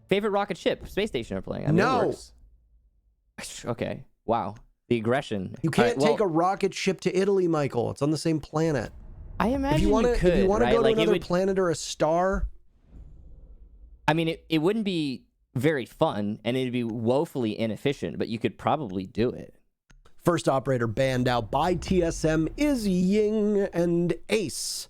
Favorite rocket ship, Space Station are playing. I mean, No. it works. Okay. Wow. The aggression. You can't take a rocket ship to Italy, Michael. It's on the same planet. I imagine if you want could, to right? go to Like, another planet or a star. I mean, it wouldn't be very fun, and it'd be woefully inefficient, but you could probably do it. First operator banned out by TSM is Ying, and Ace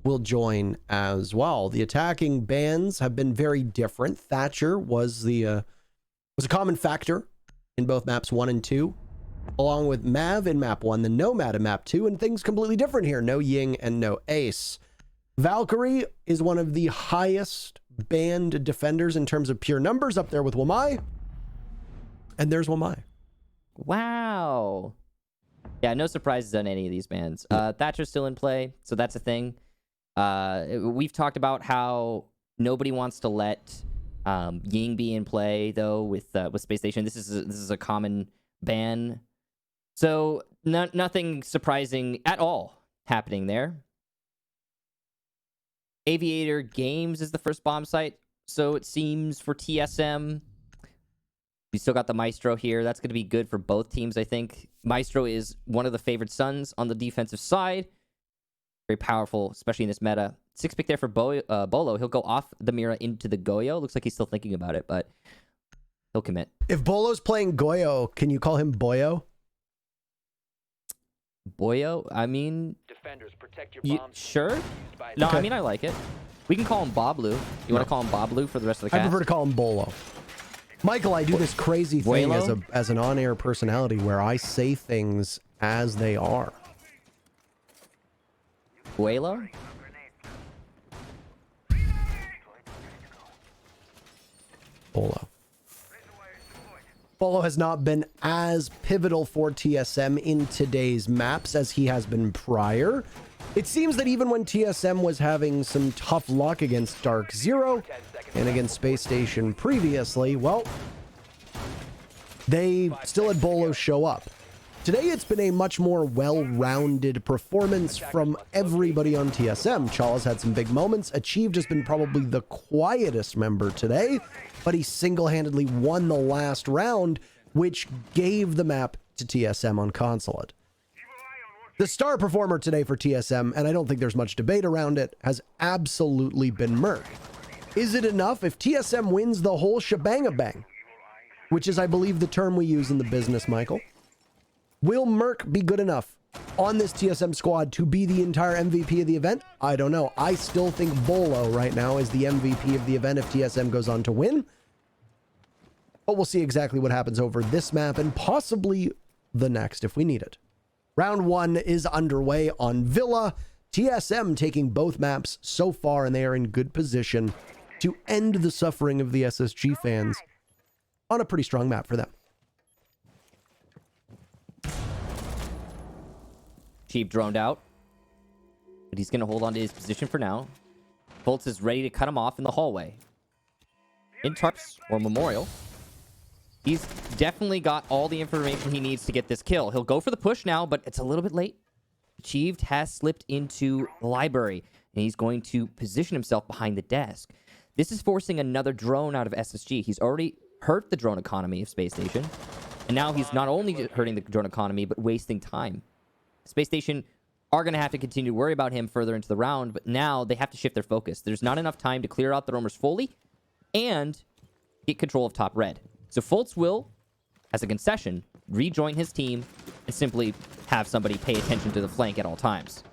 will join as well. The attacking bans have been very different. Thatcher was a common factor in both maps 1 and 2, along with Mav in map 1, the Nomad in map 2, and things completely different here. No Ying and no Ace. Valkyrie is one of the highest banned defenders in terms of pure numbers, up there with Wamai. And there's Wamai. Wow. Yeah, no surprises on any of these bans. Thatcher's still in play, so that's a thing. We've talked about how nobody wants to let Ying be in play, though, with Space Station. This is a common ban. So nothing surprising at all happening there. Aviator Games is the first bomb site, so it seems, for TSM. We still got the Maestro here. That's going to be good for both teams, I think. Maestro is one of the favored sons on the defensive side. Very powerful, especially in this meta. 6 pick there for Bolo. He'll go off the Mira into the Goyo. Looks like he's still thinking about it, but he'll commit. If Bolo's playing Goyo, can you call him Boyo? Boyo? I mean... Defenders, protect your bombs. Sure? No, Okay. I mean, I like it. We can call him Boblu. You want to call him Boblu for the rest of the I cast? prefer to call him Bolo. Michael, I do this crazy thing Buelo? as an on-air personality where I say things as they are. Buelo? Bolo. Bolo has not been as pivotal for TSM in today's maps as he has been prior. It seems that even when TSM was having some tough luck against Dark Zero and against Space Station previously, well, they still had Bolo show up. Today, it's been a much more well-rounded performance from everybody on TSM. Chala's had some big moments. Achieved has been probably the quietest member today, but he single-handedly won the last round, which gave the map to TSM on Consulate. The star performer today for TSM, and I don't think there's much debate around it, has absolutely been Merc. Is it enough if TSM wins the whole shebang-a-bang? Which is, I believe, the term we use in the business, Michael. Will Merc be good enough on this TSM squad to be the entire MVP of the event? I don't know. I still think Bolo right now is the MVP of the event if TSM goes on to win. But we'll see exactly what happens over this map and possibly the next if we need it. Round 1 is underway on Villa. TSM taking both maps so far, and they are in good position to end the suffering of the SSG fans on a pretty strong map for them. Cheap droned out, but he's going to hold on to his position for now. Bolts is ready to cut him off in the hallway. In Tarps or Memorial. He's definitely got all the information he needs to get this kill. He'll go for the push now, but it's a little bit late. Achieved has slipped into the library, and he's going to position himself behind the desk. This is forcing another drone out of SSG. He's already hurt the drone economy of Space Station, and now he's not only hurting the drone economy, but wasting time. Space Station are going to have to continue to worry about him further into the round, but now they have to shift their focus. There's not enough time to clear out the roamers fully and get control of top red. So Fultz will, as a concession, rejoin his team and simply have somebody pay attention to the flank at all times.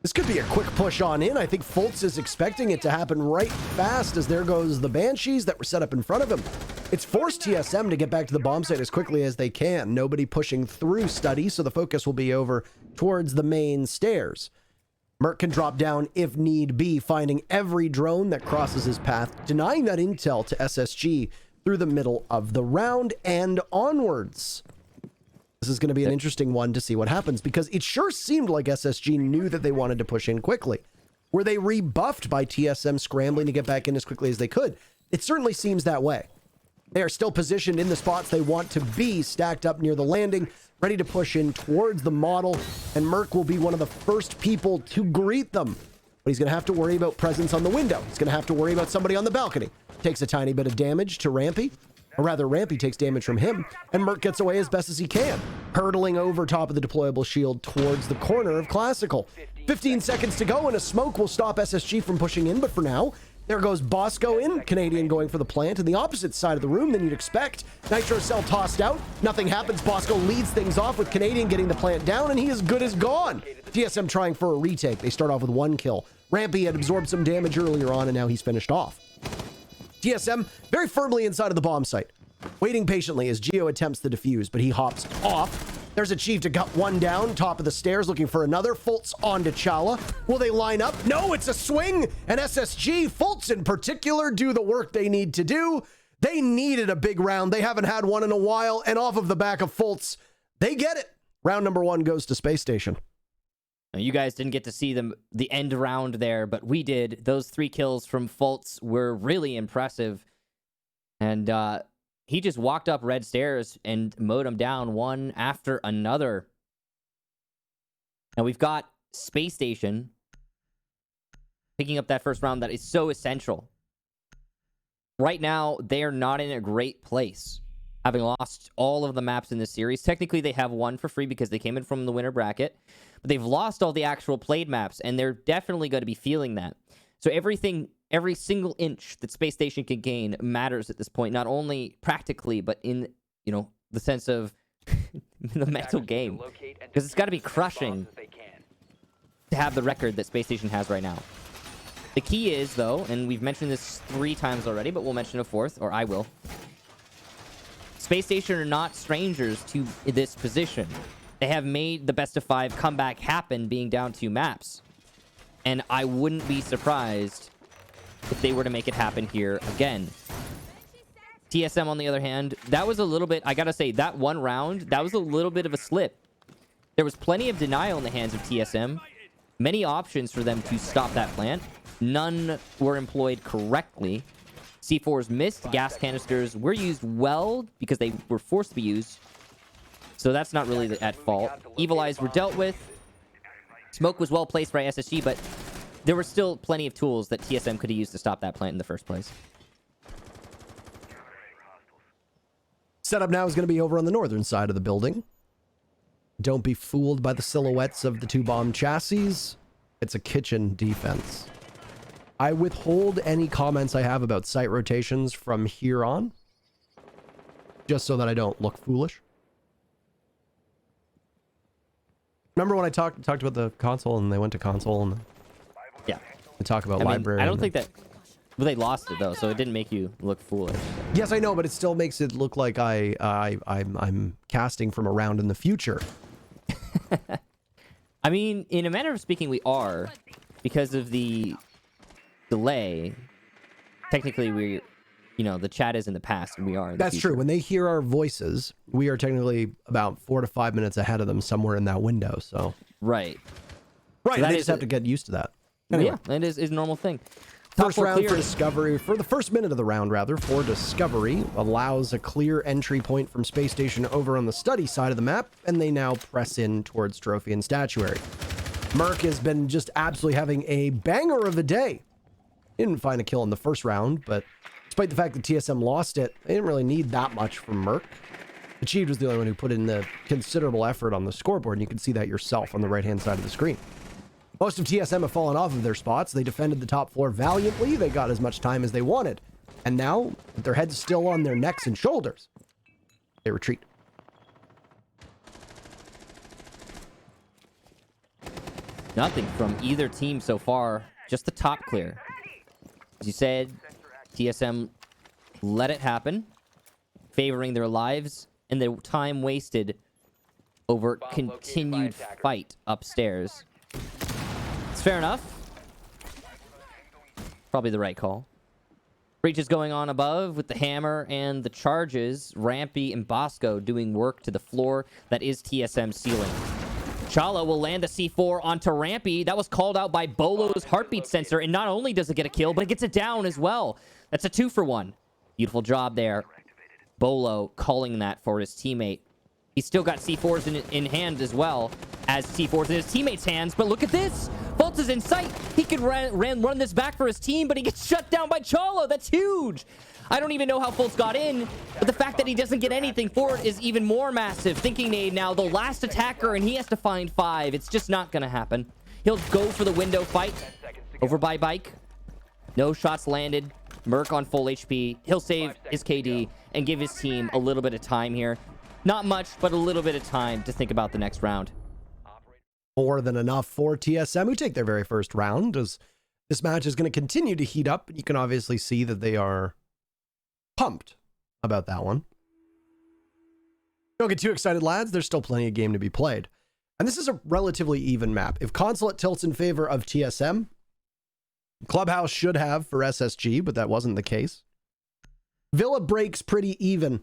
This could be a quick push on in. I think Fultz is expecting it to happen right fast, as there goes the Banshees that were set up in front of him. It's forced TSM to get back to the bomb site as quickly as they can. Nobody pushing through study, so the focus will be over towards the main stairs. Merc can drop down if need be, finding every drone that crosses his path, denying that intel to SSG through the middle of the round and onwards. This is going to be an interesting one to see what happens, because it sure seemed like SSG knew that they wanted to push in quickly. Were they rebuffed by TSM scrambling to get back in as quickly as they could? It certainly seems that way. They are still positioned in the spots they want to be, stacked up near the landing, ready to push in towards the model, and Merc will be one of the first people to greet them but he's going to have to worry about presence on the window. He's going to have to worry about somebody on the balcony. Takes a tiny bit of damage to Rampy. Or rather, Rampy takes damage from him, and Merc gets away as best as he can, hurtling over top of the deployable shield towards the corner of Classical. 15 seconds to go, and a smoke will stop SSG from pushing in, but for now, there goes Bosco in, Canadian going for the plant, in the opposite side of the room than you'd expect. Nitro Cell tossed out, nothing happens, Bosco leads things off with Canadian getting the plant down, and he is good as gone. TSM trying for a retake, they start off with 1 kill. Rampy had absorbed some damage earlier on, and now he's finished off. TSM very firmly inside of the bomb site, waiting patiently as Geo attempts to defuse, but he hops off. There's a Chief to cut one down, top of the stairs, looking for another. Fultz onto Chala. Will they line up? No, it's a swing. And SSG, Fultz in particular, do the work they need to do. They needed a big round. They haven't had one in a while, and off of the back of Fultz, they get it. Round number 1 goes to Space Station. Now, you guys didn't get to see the end round there, but we did. Those 3 kills from Fultz were really impressive. And he just walked up red stairs and mowed them down one after another. Now we've got Space Station picking up that first round that is so essential. Right now, they are not in a great place, having lost all of the maps in this series. Technically, they have one for free because they came in from the winner bracket, but they've lost all the actual played maps, and they're definitely going to be feeling that. So every single inch that Space Station can gain matters at this point, not only practically, but in, the sense of the mental game. Because it's got to be crushing to have the record that Space Station has right now. The key is, though, and we've mentioned this 3 times already, but we'll mention a 4th, or I will. Space Station are not strangers to this position. They have made the best of 5 comeback happen, being down 2 maps. And I wouldn't be surprised if they were to make it happen here again. TSM, on the other hand, that was a little bit, I gotta say, that one round, that was a little bit of a slip. There was plenty of denial in the hands of TSM. Many options for them to stop that plant. None were employed correctly. C4s missed. Gas canisters were used well because they were forced to be used. So that's not really at fault. Evil Eyes were dealt with. Smoke was well placed by SSG, but there were still plenty of tools that TSM could have used to stop that plant in the first place. Setup now is going to be over on the northern side of the building. Don't be fooled by the silhouettes of the 2 bomb chassis. It's a kitchen defense. I withhold any comments I have about site rotations from here on, just so that I don't look foolish. Remember when I talked about the console and they went to console and yeah, they talk about library? I don't think that. Well, they lost it though, so it didn't make you look foolish. Yes, I know, but it still makes it look like I'm casting from around in the future. I mean, in a manner of speaking, we are, because of the delay. Technically, the chat is in the past and we are in the That's future. true. When they hear our voices, we are technically about 4 to 5 minutes ahead of them somewhere in that window. So right, so they that just have to get used to that. Anyway. Yeah, it is a normal thing. First round for Discovery, for the first minute of the round, rather, for Discovery, allows a clear entry point from Space Station over on the study side of the map, and they now press in towards Trophy and Statuary. Merc has been just absolutely having a banger of a day. Didn't find a kill in the first round, but despite the fact that TSM lost it, they didn't really need that much from Merc. Achieved was the only one who put in the considerable effort on the scoreboard, and you can see that yourself on the right-hand side of the screen. Most of TSM have fallen off of their spots. They defended the top floor valiantly. They got as much time as they wanted. And now, with their heads still on their necks and shoulders, they retreat. Nothing from either team so far. Just the top clear. As you said, TSM let it happen, favoring their lives and the time wasted over continued fight upstairs. It's fair enough. Probably the right call. Breach is going on above with the hammer and the charges. Rampy and Bosco doing work to the floor that is TSM ceiling. Chala will land the C4 onto Rampy. That was called out by Bolo's heartbeat sensor, and not only does it get a kill, but it gets it down as well. That's a 2-for-1. Beautiful job there. Bolo calling that for his teammate. He's still got C4s in hand as well as C4s in his teammate's hands, but look at this! Fultz Fultz is in sight. He could run this back for his team, but he gets shut down by Chala. That's huge. I don't even know how Fultz got in, but the fact that he doesn't get anything for it is even more massive. Thinking nade now, the last attacker, and he has to find 5. It's just not going to happen. He'll go for the window fight. Over by Bike. No shots landed. Merc on full HP. He'll save his KD and give his team a little bit of time here. Not much, but a little bit of time to think about the next round. More than enough for TSM, who take their very first round, as this match is going to continue to heat up. You can obviously see that they are pumped about that one. Don't get too excited, lads. There's still plenty of game to be played. And this is a relatively even map. If Consulate tilts in favor of TSM, Clubhouse should have for SSG, but that wasn't the case. Villa breaks pretty even.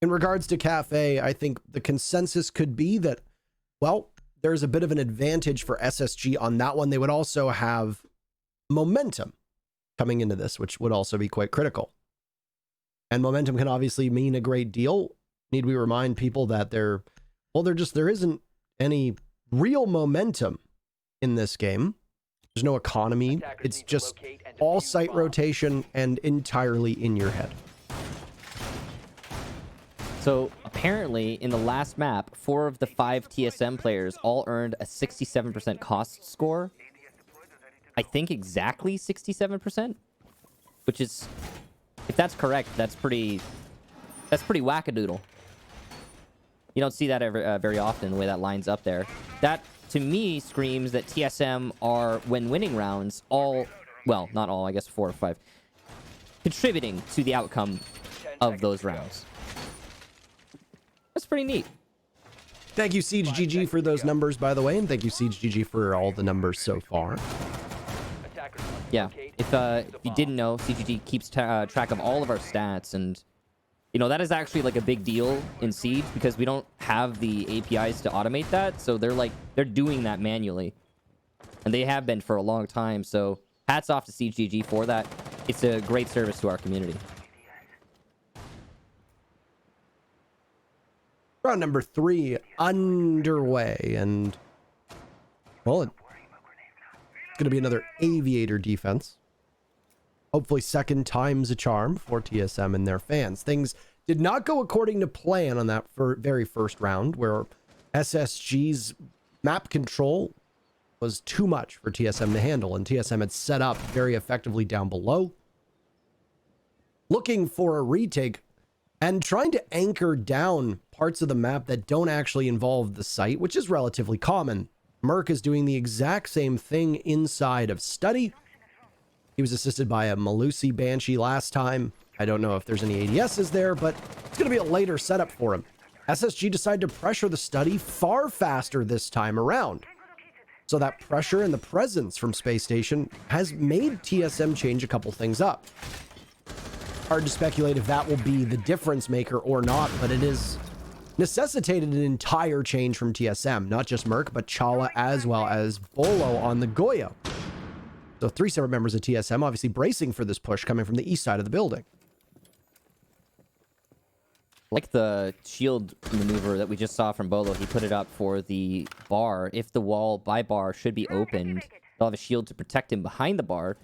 In regards to Cafe, I think the consensus could be that, well, there's a bit of an advantage for SSG on that one. They would also have momentum coming into this, which would also be quite critical. And momentum can obviously mean a great deal. Need we remind people that there isn't any real momentum in this game. There's no economy. It's just all site rotation and entirely in your head. So apparently in the last map, 4 of the 5 TSM players all earned a 67% cost score. I think exactly 67%, which is, if that's correct, that's pretty wackadoodle. You don't see that ever very often, the way that lines up there. That, to me, screams that TSM are, when winning rounds, all, well, not all, I guess 4 or 5, contributing to the outcome of those rounds. That's pretty neat. Thank you, Siege GG, for those numbers, by the way, and thank you, Siege GG, for all the numbers so far. Yeah, if you didn't know, CGG keeps track of all of our stats, and you know that is actually like a big deal in Siege because we don't have the APIs to automate that, so they're doing that manually, and they have been for a long time. So hats off to Siege GG for that. It's a great service to our community. Round number 3 underway, and well, it's going to be another aviator defense. Hopefully second time's a charm for TSM and their fans. Things did not go according to plan on that very first round, where SSG's map control was too much for TSM to handle, and TSM had set up very effectively down below, looking for a retake and trying to anchor down parts of the map that don't actually involve the site, which is relatively common. Merc is doing the exact same thing inside of Study. He was assisted by a Malusi Banshee last time. I don't know if there's any ADSs there, but it's going to be a later setup for him. SSG decided to pressure the Study far faster this time around. So that pressure and the presence from Spacestation has made TSM change a couple things up. Hard to speculate if that will be the difference maker or not, but it is necessitated an entire change from TSM, not just Merc, but Chala as well as Bolo on the Goyo. So 3 separate members of TSM obviously bracing for this push coming from the east side of the building. Like the shield maneuver that we just saw from Bolo, he put it up for the bar. If the wall by bar should be opened, they'll have a shield to protect him behind the bar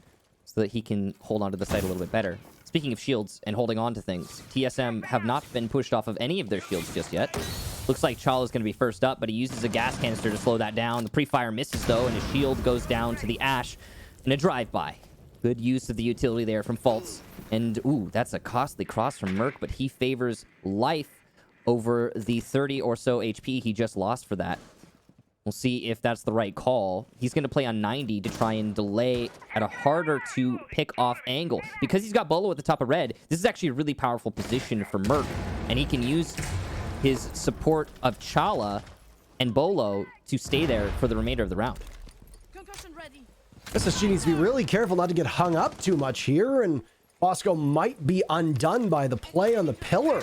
so that he can hold onto the site a little bit better. Speaking of shields and holding on to things, TSM have not been pushed off of any of their shields just yet. Looks like Chala's going to be first up, but he uses a gas canister to slow that down. The pre-fire misses, though, and his shield goes down to the Ash in a drive-by. Good use of the utility there from Fultz. And, ooh, that's a costly cross from Merc, but he favors life over the 30 or so HP he just lost for that. We'll see if that's the right call. He's going to play on 90 to try and delay at a harder to pick off angle. Because he's got Bolo at the top of red, this is actually a really powerful position for Merc. And he can use his support of Chala and Bolo to stay there for the remainder of the round. Concussion ready. SSG needs to be really careful not to get hung up too much here, and Bosco might be undone by the play on the pillar.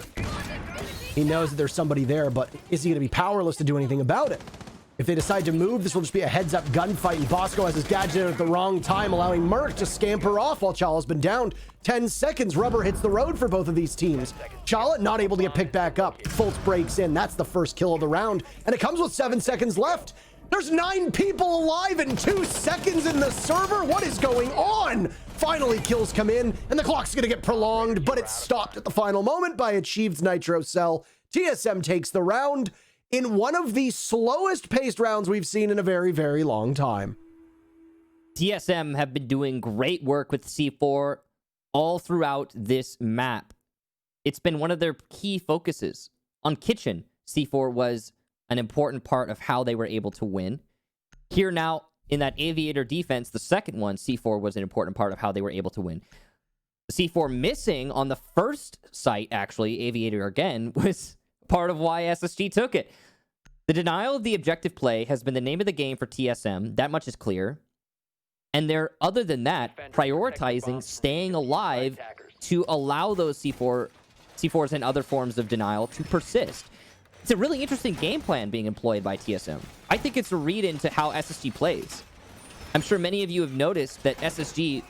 He knows that there's somebody there, but is he going to be powerless to do anything about it? If they decide to move, this will just be a heads-up gunfight, and Bosco has his gadget at the wrong time, allowing Merc to scamper off while Chala's been downed. 10 seconds, rubber hits the road for both of these teams. Chala not able to get picked back up. Fultz breaks in. That's the first kill of the round, and it comes with 7 seconds left. There's 9 people alive in 2 seconds in the server. What is going on? Finally, kills come in, and the clock's going to get prolonged, but it's stopped at the final moment by Achieved's Nitro Cell. TSM takes the round in one of the slowest paced rounds we've seen in a very, very long time. TSM have been doing great work with C4 all throughout this map. It's been one of their key focuses. On Kitchen, C4 was an important part of how they were able to win. Here now, in that Aviator defense, the second one, C4 was an important part of how they were able to win. The C4 missing on the first site, actually, Aviator again, was part of why SSG took it. The denial of the objective play has been the name of the game for TSM. That much is clear. And they're, other than that, prioritizing staying alive to allow those C4s and other forms of denial to persist. It's a really interesting game plan being employed by TSM. I think it's a read into how SSG plays. I'm sure many of you have noticed that SSG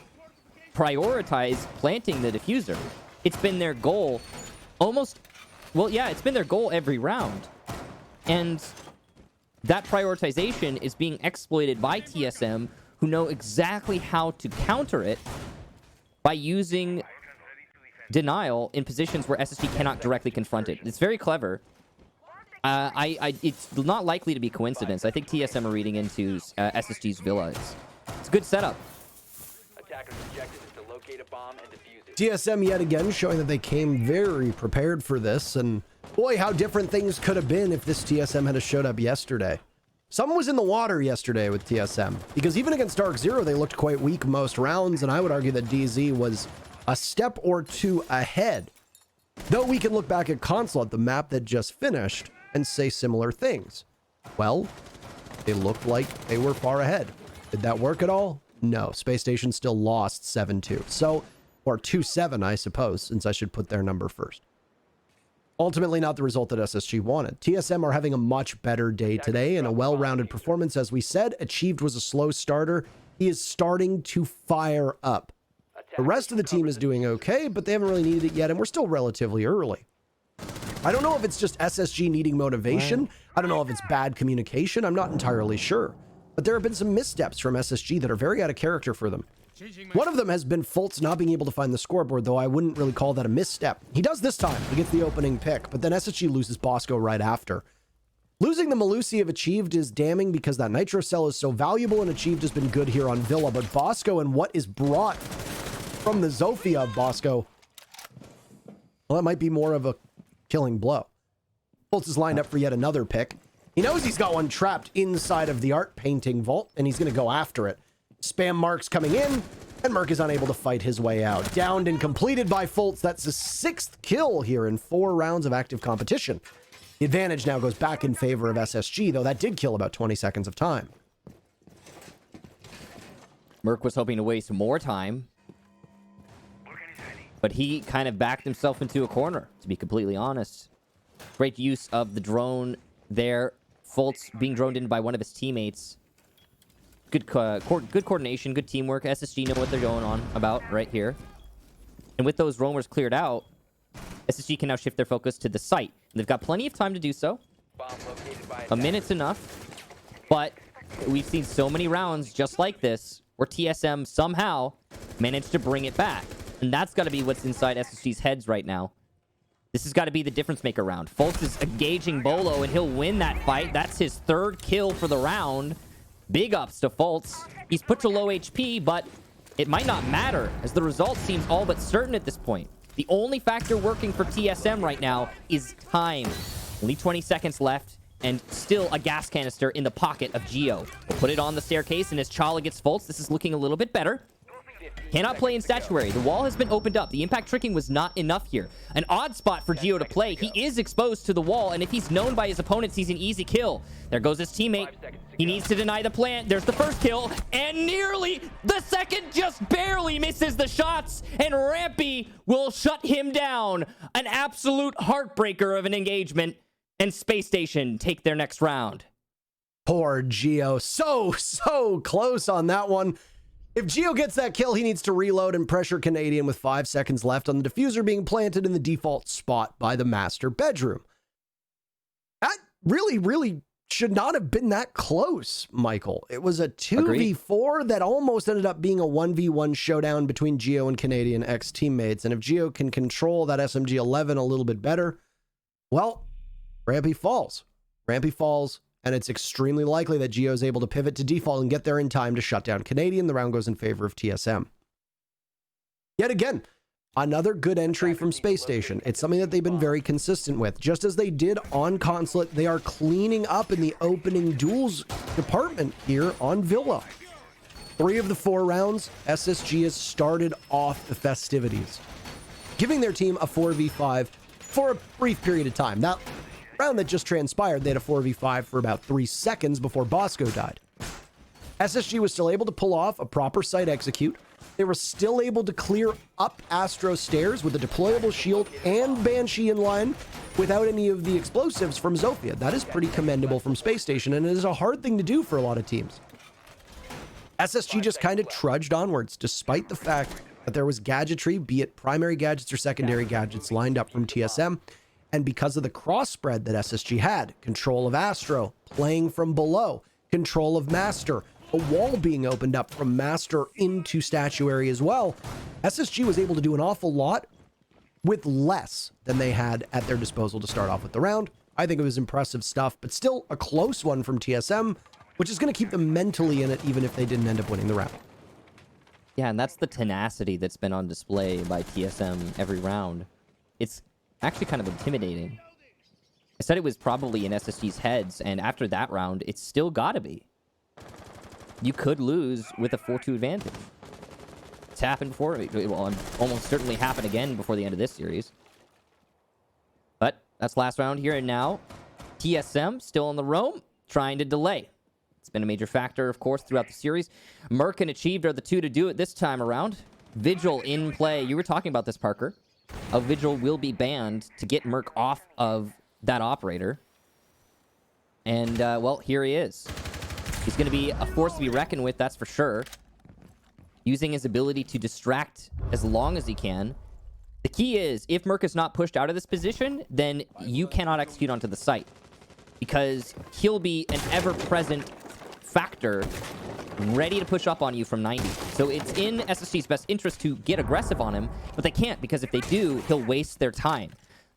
prioritize planting the diffuser. It's been their goal it's been their goal every round. And that prioritization is being exploited by TSM, who know exactly how to counter it by using denial in positions where SSG cannot directly confront it. It's very clever. It's not likely to be coincidence. I think TSM are reading into SSG's Villa. It's a good setup. Attacker's objective is to locate a bomb and defuse it. TSM yet again showing that they came very prepared for this, and boy, how different things could have been if this TSM had showed up yesterday. Someone was in the water yesterday with TSM, because even against Dark Zero, they looked quite weak most rounds, and I would argue that DZ was a step or two ahead. Though we can look back at Consulate, the map that just finished, and say similar things. Well, they looked like they were far ahead. Did that work at all? No. Spacestation still lost 7-2. So, or 2-7, I suppose, since I should put their number first. Ultimately, not the result that SSG wanted. TSM are having a much better day today and a well-rounded performance. As we said, Achieved was a slow starter. He is starting to fire up. The rest of the team is doing okay, but they haven't really needed it yet, and we're still relatively early. I don't know if it's just SSG needing motivation. I don't know if it's bad communication. I'm not entirely sure. But there have been some missteps from SSG that are very out of character for them. One of them has been Fultz not being able to find the scoreboard, though I wouldn't really call that a misstep. He does this time. He gets the opening pick, but then SSG loses Bosco right after. Losing the Malusi of Achieved is damning because that Nitro Cell is so valuable, and Achieved has been good here on Villa. But Bosco and what is brought from the Zofia of Bosco, well, that might be more of a killing blow. Fultz is lined up for yet another pick. He knows he's got one trapped inside of the art painting vault, and he's going to go after it. Spam marks coming in, and Merc is unable to fight his way out. Downed and completed by Fultz. That's the 6th kill here in 4 rounds of active competition. The advantage now goes back in favor of SSG, though that did kill about 20 seconds of time. Merc was hoping to waste more time, but he kind of backed himself into a corner, to be completely honest. Great use of the drone there. Fultz being droned in by one of his teammates. Good coordination, good teamwork. SSG know what they're going on about right here. And with those roamers cleared out, SSG can now shift their focus to the site. And they've got plenty of time to do so. A minute's enough. But we've seen so many rounds just like this where TSM somehow managed to bring it back. And that's got to be what's inside SSG's heads right now. This has got to be the difference maker round. Fultz is engaging Bolo, and he'll win that fight. That's his 3rd kill for the round. Big ups to Fultz. He's put to low HP, but it might not matter, as the result seems all but certain at this point. The only factor working for TSM right now is time. Only 20 seconds left, and still a gas canister in the pocket of Geo. We'll put it on the staircase, and as Chala gets Fultz, this is looking a little bit better. Cannot play in statuary. The wall has been opened up. The impact tricking was not enough here. An odd spot for Geo to play. He is exposed to the wall, and if he's known by his opponents, he's an easy kill. There goes his teammate. He needs to deny the plant. There's the first kill, and nearly the second just barely misses the shots, and Rampy will shut him down. An absolute heartbreaker of an engagement, and Space Station take their next round. Poor Geo. So close on that one. If Geo gets that kill, he needs to reload and pressure Canadian with 5 seconds left on the diffuser being planted in the default spot by the master bedroom. That really should not have been that close, Michael. It was a 2v4 that almost ended up being a 1v1 showdown between Geo and Canadian ex-teammates. And if Geo can control that SMG-11 a little bit better, well, Rampy falls. Rampy falls, and it's extremely likely that Geo is able to pivot to default and get there in time to shut down Canadian. The round goes in favor of TSM. Yet again, another good entry from Spacestation. It's something that they've been very consistent with. Just as they did on Consulate, they are cleaning up in the opening duels department here on Villa. 3 of the 4 rounds, SSG has started off the festivities, giving their team a 4v5 for a brief period of time. That round that just transpired, they had a 4v5 for about 3 seconds before Bosco died. SSG was still able to pull off a proper site execute. They were still able to clear up Astro stairs with a deployable shield and Banshee in line without any of the explosives from Zofia. That is pretty commendable from Spacestation, and it is a hard thing to do for a lot of teams. SSG just kind of trudged onwards, despite the fact that there was gadgetry, be it primary gadgets or secondary gadgets, lined up from TSM. And because of the cross spread that SSG had, control of Astro, playing from below, control of Master, a wall being opened up from Master into Statuary as well, SSG was able to do an awful lot with less than they had at their disposal to start off with the round. I think it was impressive stuff, but still a close one from TSM, which is going to keep them mentally in it even if they didn't end up winning the round. Yeah, and that's the tenacity that's been on display by TSM every round. It's actually kind of intimidating. I said it was probably in SSG's heads, and after that round, it's still gotta be. You could lose with a 4-2 advantage. It's happened before. It will almost certainly happen again before the end of this series. But that's last round here and now. TSM still on the roam, trying to delay. It's been a major factor, of course, throughout the series. Merc and Achieved are the 2 to do it this time around. Vigil in play. You were talking about this, Parker. A Vigil will be banned to get Merc off of that operator. And, well, here he is. He's going to be a force to be reckoned with, that's for sure. Using his ability to distract as long as he can. The key is, if Merc is not pushed out of this position, then you cannot execute onto the site. Because he'll be an ever-present factor ready to push up on you from 90. So it's in SSG's best interest to get aggressive on him, but they can't, because if they do, he'll waste their time.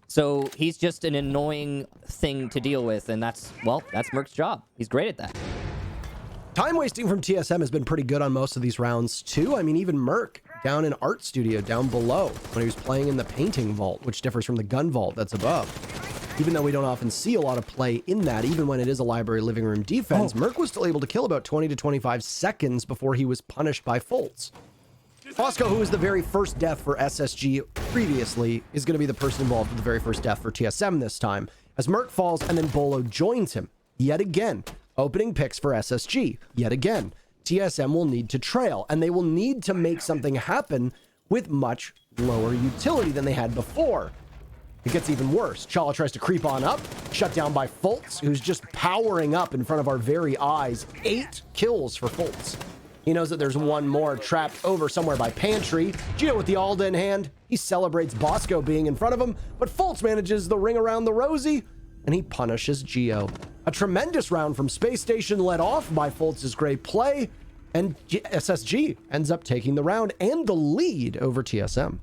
So he's just an annoying thing to deal with, and that's, well, that's Merc's job. He's great at that. Time wasting from TSM has been pretty good on most of these rounds, too. I mean, even Merc down in Art Studio down below when he was playing in the Painting Vault, which differs from the Gun Vault that's above. Even though we don't often see a lot of play in that, even when it is a library living room defense, Merc was still able to kill about 20 to 25 seconds before he was punished by Foltz. Bosco, who was the very first death for SSG previously, is going to be the person involved with the very first death for TSM this time, as Merc falls and then Bolo joins him. Yet again, opening picks for SSG. Yet again, TSM will need to trail, and they will need to make something happen with much lower utility than they had before. It gets even worse. Chala tries to creep on up, shut down by Foltz, who's just powering up in front of our very eyes. 8 kills for Foltz. He knows that there's one more trapped over somewhere by Pantry. Geo with the Alda in hand. He celebrates Bosco being in front of him, but Foltz manages the ring around the Rosie, and he punishes Geo. A tremendous round from Space Station led off by Foltz's great play, and SSG ends up taking the round and the lead over TSM.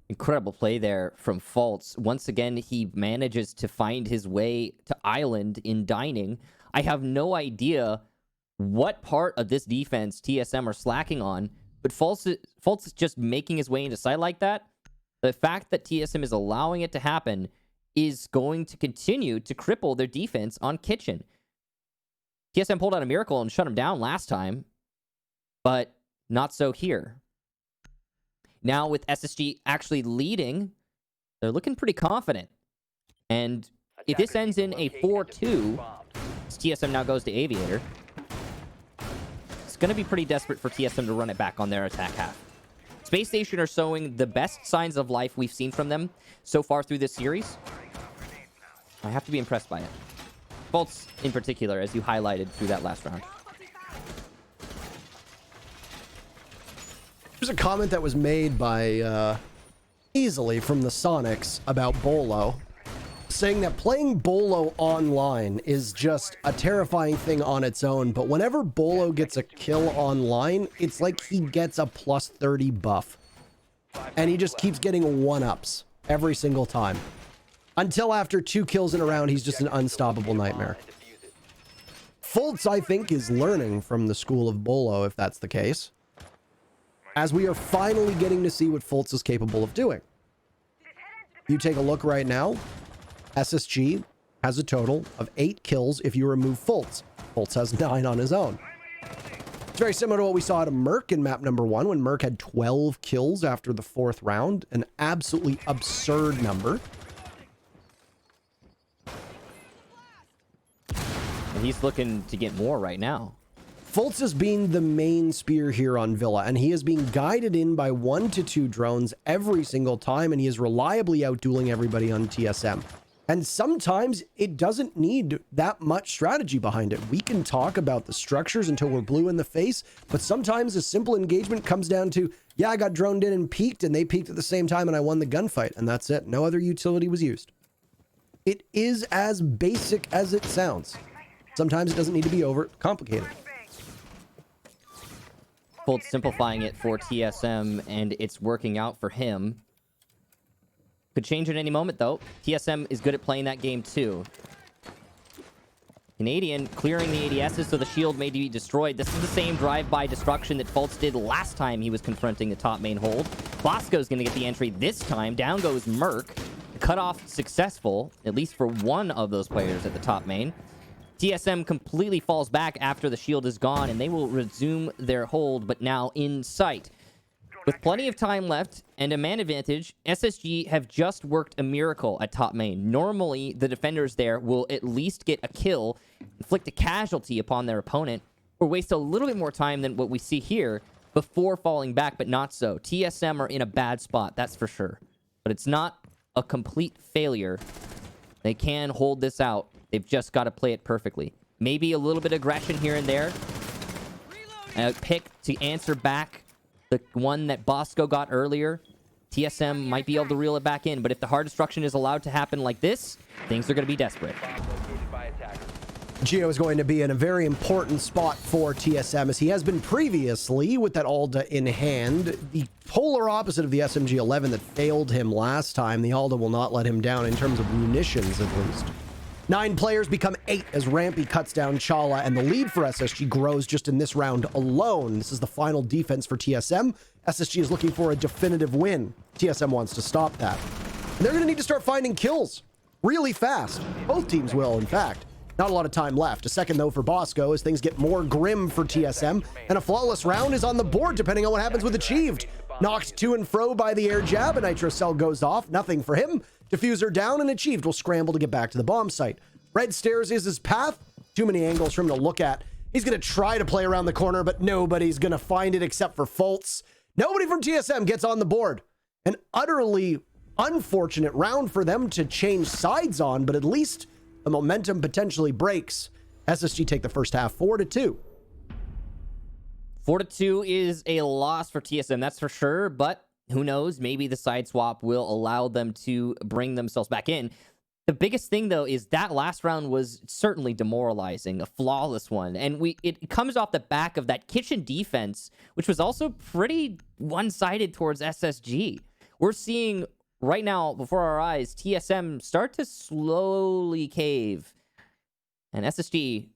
Incredible play there from Foltz. Once again, he manages to find his way to Island in Dining. I have no idea what part of this defense TSM are slacking on, but Foltz is just making his way into sight like that. The fact that TSM is allowing it to happen is going to continue to cripple their defense on Kitchen. TSM pulled out a miracle and shut him down last time, but not so here. Now with SSG actually leading, they're looking pretty confident. And if this ends in a 4-2, TSM now goes to Aviator. It's going to be pretty desperate for TSM to run it back on their attack half. Space Station are showing the best signs of life we've seen from them so far through this series. I have to be impressed by it. Foltz in particular, as you highlighted through that last round. There's a comment that was made by easily from the Sonics about Bolo, saying that playing Bolo online is just a terrifying thing on its own, but whenever Bolo gets a kill online, it's like he gets a plus 30 buff. And he just keeps getting one-ups every single time. Until after 2 kills in a round, he's just an unstoppable nightmare. Fultz, I think, is learning from the school of Bolo, if that's the case, as we are finally getting to see what Fultz is capable of doing. You take a look right now, SSG has a total of 8 kills if you remove Fultz. Fultz has 9 on his own. It's very similar to what we saw out of Merc in map number 1, when Merc had 12 kills after the 4th round, an absolutely absurd number. And he's looking to get more right now. Fultz is being the main spear here on Villa, and he is being guided in by 1 to 2 drones every single time, and he is reliably outdueling everybody on TSM. And sometimes it doesn't need that much strategy behind it. We can talk about the structures until we're blue in the face, but sometimes a simple engagement comes down to, yeah, I got droned in and peeked, and they peeked at the same time, and I won the gunfight, and that's it. No other utility was used. It is as basic as it sounds. Sometimes it doesn't need to be over complicated. Fultz simplifying it for TSM, and it's working out for him. Could change at any moment, though. TSM is good at playing that game, too. Canadian clearing the ADSs so the shield may be destroyed. This is the same drive-by destruction that Fultz did last time he was confronting the top main hold. Bosco's going to get the entry this time. Down goes Merc. Cutoff successful, at least for one of those players at the top main. TSM completely falls back after the shield is gone, and they will resume their hold, but now in sight. With plenty of time left and a man advantage, SSG have just worked a miracle at top main. Normally, the defenders there will at least get a kill, inflict a casualty upon their opponent, or waste a little bit more time than what we see here before falling back, but not so. TSM are in a bad spot, that's for sure. But it's not a complete failure. They can hold this out. They've just got to play it perfectly. Maybe a little bit of aggression here and there. A pick to answer back the one that Bosco got earlier. TSM might be able to reel it back in, but if the hard destruction is allowed to happen like this, things are going to be desperate. Geo is going to be in a very important spot for TSM, as he has been previously with that Alda in hand. The polar opposite of the SMG-11 that failed him last time. The Alda will not let him down in terms of munitions, at least. 9 players become 8 as Rampy cuts down Chala, and the lead for SSG grows just in this round alone. This is the final defense for TSM. SSG is looking for a definitive win. TSM wants to stop that. And they're going to need to start finding kills really fast. Both teams will, in fact. Not a lot of time left. A second, though, for Bosco as things get more grim for TSM, and a flawless round is on the board depending on what happens with Achieved. Knocked to and fro by the air jab, a nitro cell goes off. Nothing for him. Diffuser down, and Achieved will scramble to get back to the bomb site. Red stairs is his path. Too many angles for him to look at. He's going to try to play around the corner, but nobody's going to find it except for Fultz. Nobody from TSM gets on the board. An utterly unfortunate round for them to change sides on, but at least the momentum potentially breaks. SSG take the first half 4-2. 4-2 is a loss for TSM, that's for sure, but who knows? Maybe the side swap will allow them to bring themselves back in. The biggest thing, though, is that last round was certainly demoralizing, a flawless one. And it comes off the back of that kitchen defense, which was also pretty one-sided towards SSG. We're seeing right now, before our eyes, TSM start to slowly cave. And SSG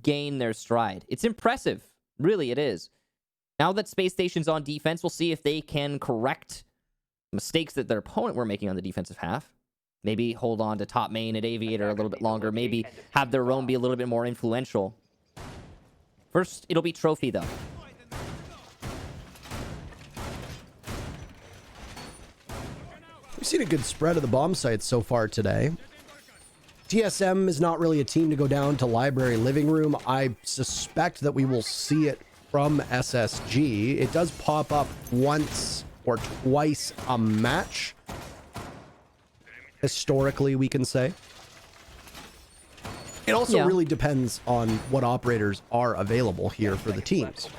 gain their stride. It's impressive. Really, it is. Now that Spacestation's on defense, we'll see if they can correct mistakes that their opponent were making on the defensive half. Maybe hold on to top main at Aviator a little bit longer. Maybe have their own be a little bit more influential. First, it'll be Trophy, though. We've seen a good spread of the bomb sites so far today. TSM is not really a team to go down to Library Living Room. I suspect that we will see it from SSG. It does pop up once or twice a match. Historically, we can say. It also really depends on what operators are available here for the teams.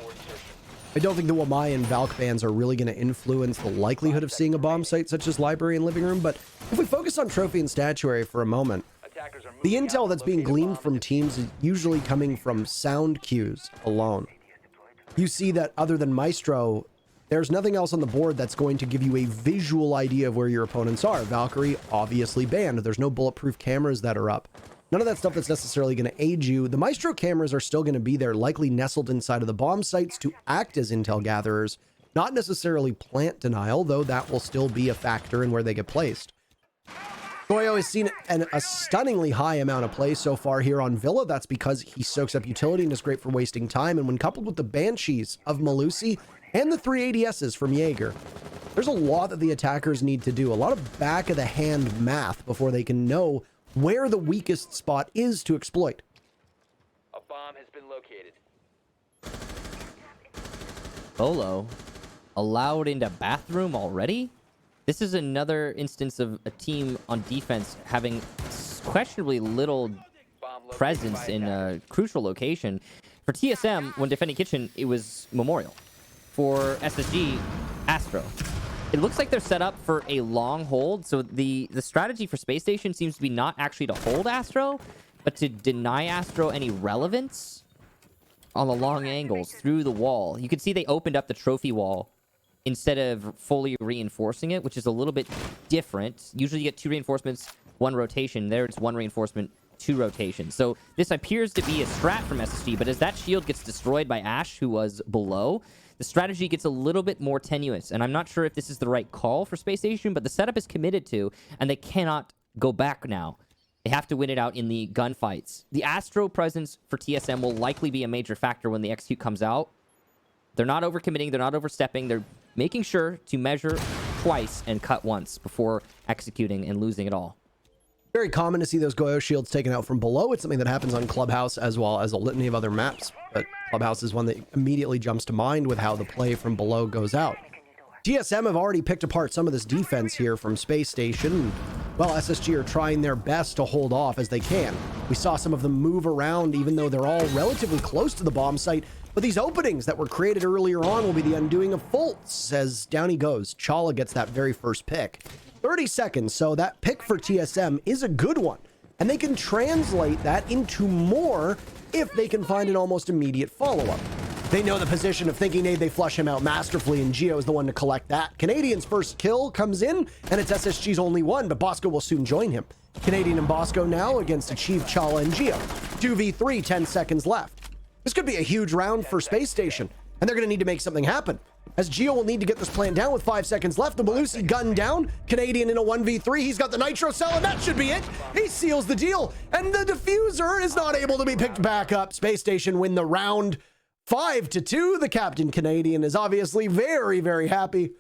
I don't think the Wamai and Valk bans are really going to influence the likelihood of seeing a bomb site such as Library and Living Room, but If we focus on trophy and statuary for a moment, Attackers are the moving out intel to that's being locate a gleaned bomb from and teams is usually coming from sound cues alone. You see that other than Maestro, there's nothing else on the board that's going to give you a visual idea of where your opponents are. Valkyrie, obviously banned. There's no bulletproof cameras that are up. None of that stuff that's necessarily going to aid you. The Maestro cameras are still going to be there, likely nestled inside of the bomb sites to act as intel gatherers, not necessarily plant denial, though that will still be a factor in where they get placed. Goyo has seen a stunningly high amount of play so far here on Villa. That's because he soaks up utility and is great for wasting time. And when coupled with the Banshees of Malusi and the 3 ADSs from Jaeger, there's a lot that the attackers need to do. A lot of back-of-the-hand math before they can know where the weakest spot is to exploit. a bomb has been located. Solo allowed into bathroom already? This is another instance of a team on defense having questionably little Bomb located presence by in attackers. a crucial location. For TSM, when defending kitchen, it was Memorial. For SSG, Astro. It looks like they're set up for a long hold, so the strategy for Spacestation seems to be not actually to hold Astro, but to deny Astro any relevance on the long angles through the wall. You can see they opened up the trophy wall instead of fully reinforcing it, which is a little bit different. Usually you get 2 reinforcements, 1 rotation. There it's 1 reinforcement, 2 rotations. So this appears to be a strat from SSG, but as that shield gets destroyed by Ash, who was below, the strategy gets a little bit more tenuous. And I'm not sure if this is the right call for Spacestation, but the setup is committed to, and they cannot go back now. They have to win it out in the gunfights. The Astro presence for TSM will likely be a major factor when the execute comes out. They're not overcommitting. They're not overstepping. They're making sure to measure twice and cut once before executing and losing it all. Very common to see those Goyo shields taken out from below. It's something that happens on Clubhouse as well as a litany of other maps. But Clubhouse is one that immediately jumps to mind with how the play from below goes out. TSM have already picked apart some of this defense here from Space Station. Well, SSG are trying their best to hold off as they can. We saw some of them move around even though they're all relatively close to the bomb site. But these openings that were created earlier on will be the undoing of Fultz as down he goes. Chala gets that very first pick. 30 seconds, so that pick for TSM is a good one. And they can translate that into more if they can find an almost immediate follow-up. They know the position of thinking they flush him out masterfully, and Gio is the one to collect that. Canadian's first kill comes in, and it's SSG's only one, but Bosco will soon join him. Canadian and Bosco now against Achieve, Chala, and Gio. 2v3, 10 seconds left. This could be a huge round for Space Station, and they're going to need to make something happen. As Gio will need to get this plant down with 5 seconds left. The Malusi gun down. Canadian in a 1v3. He's got the nitro cell, and that should be it. He seals the deal, and the diffuser is not able to be picked back up. Space Station win the round 5-2. The Captain Canadian is obviously very, very happy.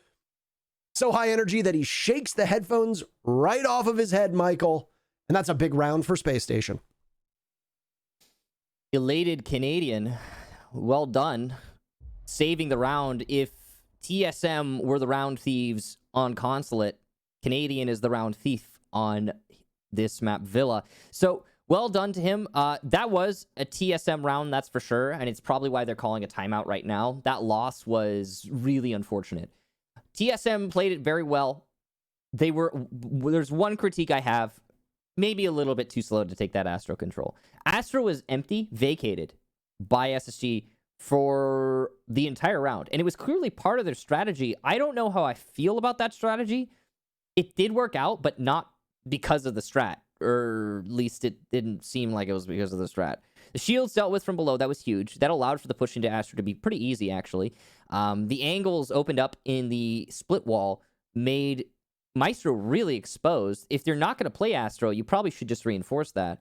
So high energy that he shakes the headphones right off of his head, Michael. And that's a big round for Space Station. Elated Canadian. Well done. Saving the round. If TSM were the round thieves on Consulate, Canadian is the round thief on this map, Villa. So, well done to him. That was a TSM round, that's for sure, and it's probably why they're calling a timeout right now. That loss was really unfortunate. TSM played it very well. There's one critique I have. Maybe a little bit too slow to take that Astro control. Astro was empty, vacated by SSG for the entire round. And it was clearly part of their strategy. I don't know how I feel about that strategy. It did work out, but not because of the strat. Or at least it didn't seem like it was because of the strat. The shields dealt with from below. That was huge. That allowed for the push into Astro to be pretty easy, actually. The angles opened up in the split wall made Maestro really exposed. If you're not going to play Astro, you probably should just reinforce that.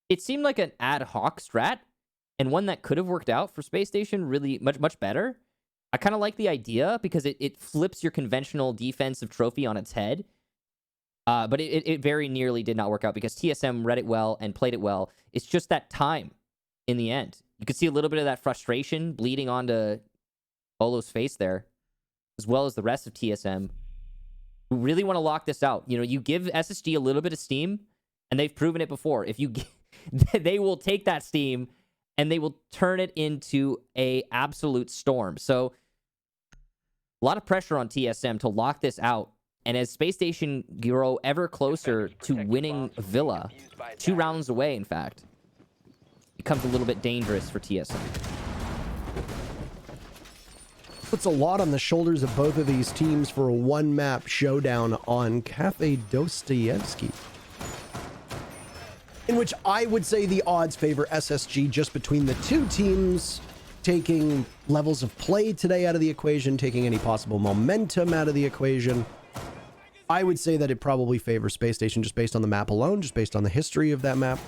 It seemed like an ad hoc strat, and one that could have worked out for Space Station really much better. I kind of like the idea because it flips your conventional defensive trophy on its head. But it very nearly did not work out because TSM read it well and played it well. It's just that time in the end. You could see a little bit of that frustration bleeding onto Olo's face there, as well as the rest of TSM, who really want to lock this out. You know, you give SSG a little bit of steam, and they've proven it before. If you they will take that steam and they will turn it into a absolute storm. So a lot of pressure on TSM to lock this out And as Space Station grow ever closer to winning Villa, 2 rounds away, in fact, it becomes a little bit dangerous for TSM. Puts a lot on the shoulders of both of these teams for a one-map showdown on Cafe Dostoevsky, in which I would say the odds favor SSG just between the two teams, taking levels of play today out of the equation, taking any possible momentum out of the equation. I would say that it probably favors Space Station just based on the map alone, just based on the history of that map.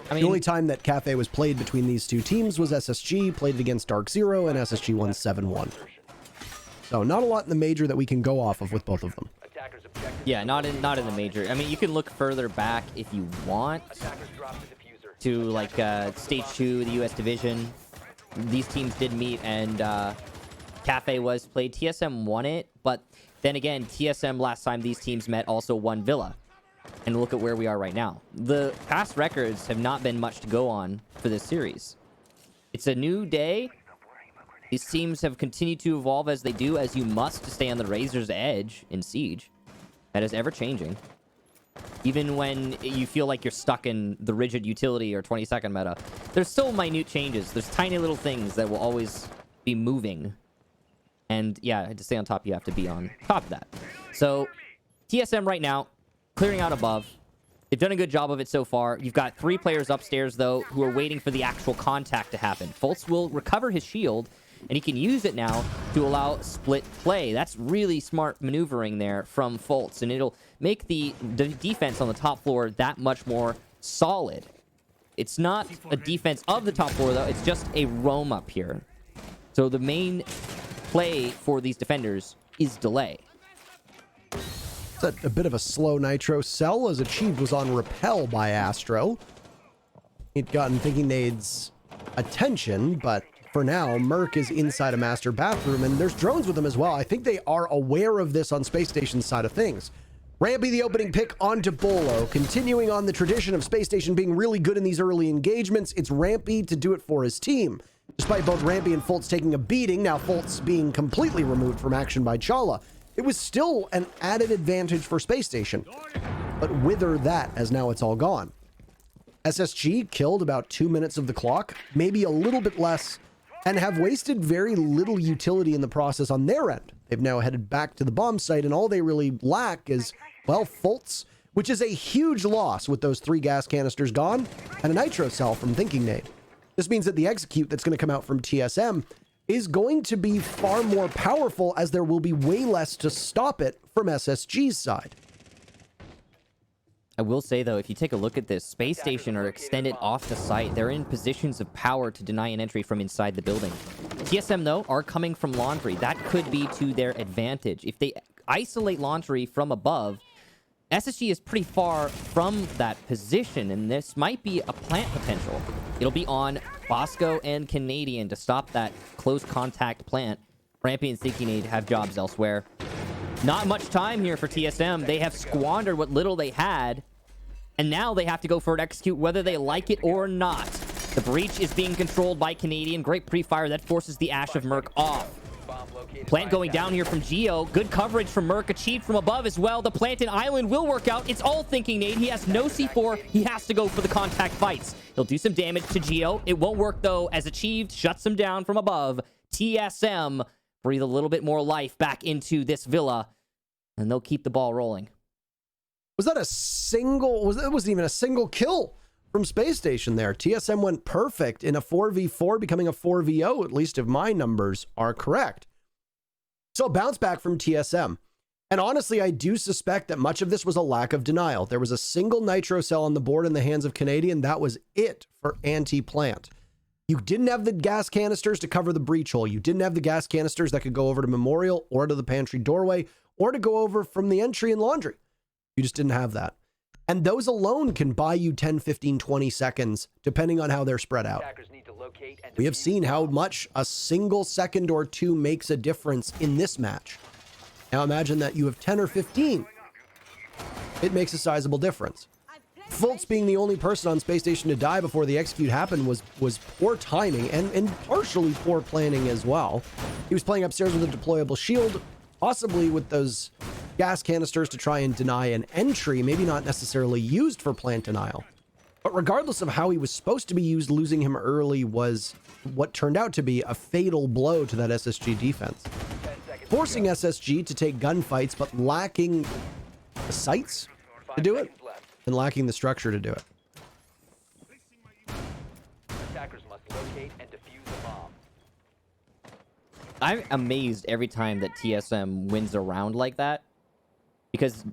I mean, The only time that Cafe was played between these two teams was SSG, played it against Dark Zero, and SSG won 7-1. So not a lot in the major that we can go off of with both of them. yeah, not in the major. I mean, you can look further back if you want to, like, Stage 2, the US Division. These teams did meet, and Cafe was played. TSM won it, but then again, TSM last time these teams met also won Villa. And look at where we are right now. The past records have not been much to go on for this series. It's a new day. These teams have continued to evolve as they do, as you must, to stay on the razor's edge in Siege. That is ever-changing. Even when you feel like you're stuck in the rigid utility or 20-second meta, there's still minute changes. There's tiny little things that will always be moving. And yeah, to stay on top, you have to be on top of that. So TSM right now, clearing out above. They've done a good job of it so far. You've got 3 players upstairs, though, who are waiting for the actual contact to happen. Fultz will recover his shield, and he can use it now to allow split play. That's really smart maneuvering there from Fultz, and it'll make the defense on the top floor that much more solid. It's not a defense of the top floor, though. It's just a roam up here. So the main play for these defenders is delay. A bit of a slow Nitro sell as achieved was on Repel by Astro. He'd gotten Thinking Nade's attention, but for now, Merc is inside a master bathroom, and there's drones with him as well. I think they are aware of this on Space Station's side of things. Rampy, the opening pick onto Bolo. Continuing on the tradition of Space Station being really good in these early engagements, it's Rampy to do it for his team. Despite both Rampy and Fultz taking a beating, now Fultz being completely removed from action by Chala, it was still an added advantage for Space Station. But wither that, as now it's all gone. SSG killed about 2 minutes of the clock, maybe a little bit less, and have wasted very little utility in the process on their end. They've now headed back to the bomb site, and all they really lack is, well, Fultz, which is a huge loss with those 3 gas canisters gone, and a Nitro cell from Thinking Nade. This means that the execute that's going to come out from TSM is going to be far more powerful, as there will be way less to stop it from SSG's side. I will say, though, if you take a look at this, Space Station are extended off the site. They're in positions of power to deny an entry from inside the building. TSM, though, are coming from Laundry. That could be to their advantage. If they isolate Laundry from above, SSG is pretty far from that position, and this might be a plant potential. It'll be on Bosco and Canadian to stop that close contact plant. Rampy and Thinking Nade have jobs elsewhere. Not much time here for TSM. They have squandered what little they had, and now they have to go for an execute whether they like it or not. The breach is being controlled by Canadian. Great pre-fire that forces the Ash of Merc off. Plant going down here from Geo. Good coverage from Merc, achieved from above as well. The plant and island will work out. It's all Thinking Nade. He has no C4. He has to go for the contact fights. He'll do some damage to Geo. It won't work, though, as achieved shuts him down from above. TSM breathe a little bit more life back into this Villa, and they'll keep the ball rolling. Was that a single... That wasn't even a single kill from Space Station there. TSM went perfect in a 4v4, becoming a 4v0, at least if my numbers are correct. So a bounce back from TSM. And honestly, I do suspect that much of this was a lack of denial. There was a single Nitro cell on the board in the hands of Canadian. That was it for anti-plant. You didn't have the gas canisters to cover the breach hole. You didn't have the gas canisters that could go over to Memorial or to the pantry doorway or to go over from the entry and Laundry. You just didn't have that. And those alone can buy you 10, 15, 20 seconds, depending on how they're spread out. We have seen how much a single second or two makes a difference in this match. Now imagine that you have 10 or 15. It makes a sizable difference. Fultz being the only person on Space Station to die before the execute happened was poor timing and partially poor planning as well. He was playing upstairs with a deployable shield, possibly with those gas canisters to try and deny an entry, maybe not necessarily used for plant denial. But regardless of how he was supposed to be used, losing him early was what turned out to be a fatal blow to that SSG defense. Forcing SSG to take gunfights, but lacking the sights to do it, and lacking the structure to do it. Attackers must locate and defuse the bomb. I'm amazed every time that TSM wins a round like that, because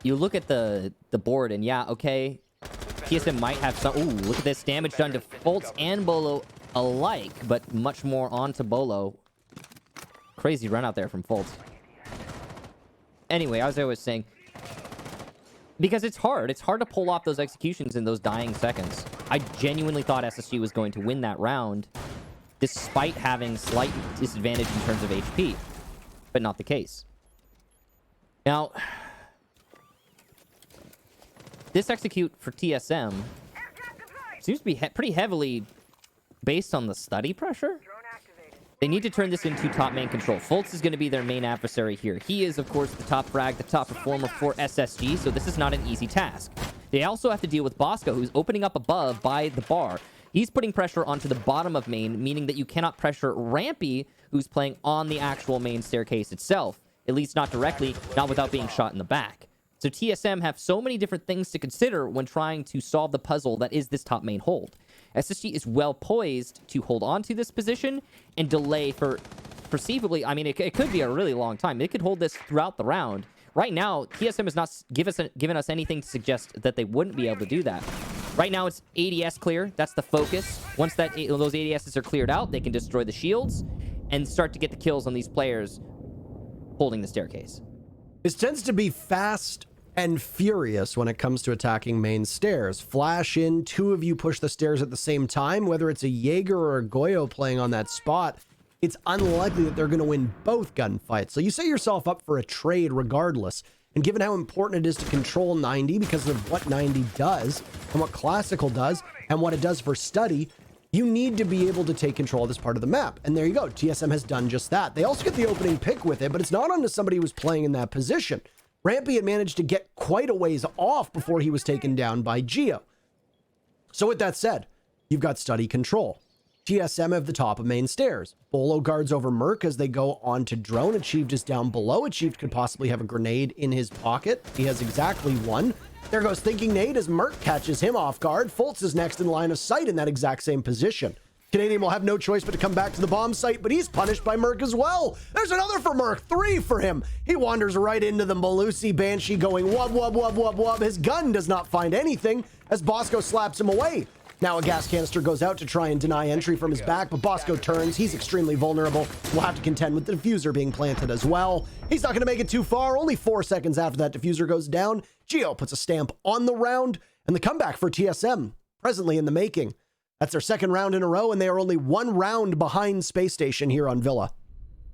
you look at the board and yeah, okay, TSM might have some. Ooh, look at this damage done to Fultz and Bolo alike, but much more onto Bolo. Crazy run out there from Fultz. Anyway, as I was saying, because it's hard to pull off those executions in those dying seconds. I genuinely thought SSG was going to win that round, despite having slight disadvantage in terms of HP, but not the case. Now, this execute for TSM seems to be pretty heavily based on the study pressure. They need to turn this into top main control. Fultz is going to be their main adversary here. He is, of course, the top frag, the top performer for SSG, so this is not an easy task. They also have to deal with Bosco, who's opening up above by the bar. He's putting pressure onto the bottom of main, meaning that you cannot pressure Rampy, who's playing on the actual main staircase itself. At least not directly, not without being shot in the back. So TSM have so many different things to consider when trying to solve the puzzle that is this top main hold. SSG is well poised to hold on to this position and delay for perceivably, I mean, it could be a really long time. They could hold this throughout the round. Right now, TSM has not given us anything to suggest that they wouldn't be able to do that. Right now, it's ADS clear. That's the focus. Once those ADSs are cleared out, they can destroy the shields and start to get the kills on these players holding the staircase. This tends to be fast and furious when it comes to attacking main stairs. Flash in, two of you push the stairs at the same time, whether it's a Jaeger or a Goyo playing on that spot, it's unlikely that they're going to win both gunfights. So you set yourself up for a trade regardless. And given how important it is to control 90 because of what 90 does and what Classical does and what it does for study, you need to be able to take control of this part of the map. And there you go. TSM has done just that. They also get the opening pick with it, but it's not onto somebody who was playing in that position. Rampy had managed to get quite a ways off before he was taken down by Geo. So with that said, you've got study control. TSM have the top of main stairs. Bolo guards over Merc as they go on to drone. Achieved is down below. Achieved could possibly have a grenade in his pocket. He has exactly one. There goes Thinking Nade as Merc catches him off guard. Fultz is next in line of sight in that exact same position. Canadian will have no choice but to come back to the bomb site, but he's punished by Merc as well. There's another for Merc, 3 for him. He wanders right into the Malusi Banshee going wub, wub, wub, wub, wub. His gun does not find anything as Bosco slaps him away. Now a gas canister goes out to try and deny entry from his back, but Bosco turns. He's extremely vulnerable. We'll have to contend with the diffuser being planted as well. He's not going to make it too far. Only 4 seconds after that diffuser goes down, Geo puts a stamp on the round, and the comeback for TSM, presently in the making. That's their second round in a row, and they are only 1 round behind Spacestation here on Villa.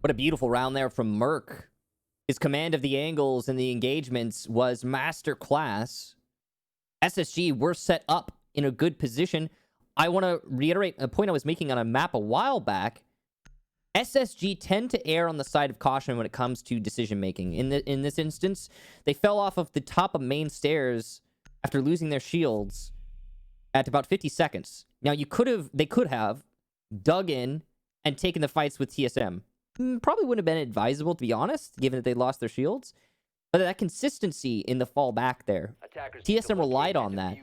What a beautiful round there from Merc. His command of the angles and the engagements was masterclass. SSG were set up in a good position. I want to reiterate a point I was making on a map a while back. SSG tend to err on the side of caution when it comes to decision making. In this instance, they fell off of the top of main stairs after losing their shields at about 50 seconds. Now, they could have dug in and taken the fights with TSM. Probably wouldn't have been advisable, to be honest, given that they lost their shields. But that consistency in the fall back there, TSM relied on that.